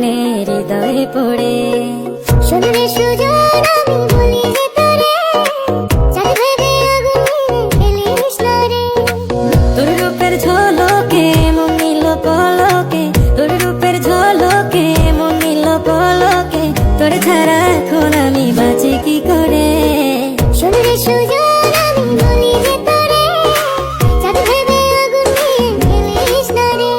আগুনে হৃদয়ে পড়ে। শোনরে সুজন আমি বলি যে তোরে, চাঁদ ভেবে আগুন নিয়ে ফেলিস না রে। তোর রূপের ঝলকে মন নিল পলকে, তোর রূপের ঝলকে মন নিল পলকে, তোর ছাড়া এখন আমি বাঁচি কি করে। শোনরে সুজন আমি বলি যে তোরে, চাঁদ ভেবে আগুন নিয়ে ফেলিস না রে।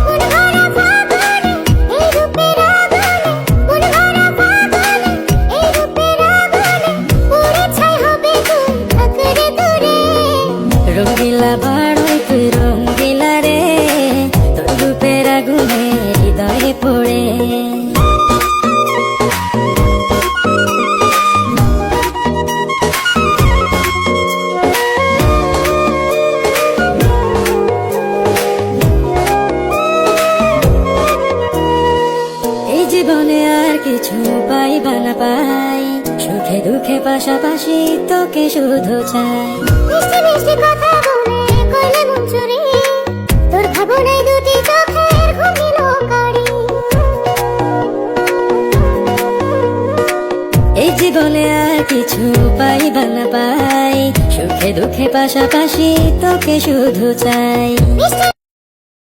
মন ভরা ফাগুনে এই রূপের আগুনে, মন ভরা ফাগুনে এই রূপের আগুনে, পুড়ে ছাই হবে তুই থাকরে দূরে। রঙ্গিলা বাড়ই তুই রঙ্গিলা রে, তোর রূপের আগুনে হৃদয়ে পড়ে। এই জীবনে আর কিছু পাইবা না পাই, সুখে দুঃখে পাশাপাশি তোকে শুধু চাই। মিষ্টি মিষ্টি কথা বলে কইলে মন চুরি, তোর ভাবনায় দুটি চোখের ঘুম নিল কারি। এই জীবনে আর কিছু পাইবা না পাই, সুখে দুঃখে পাশাপাশি তোকে শুধু চাই। মিষ্টি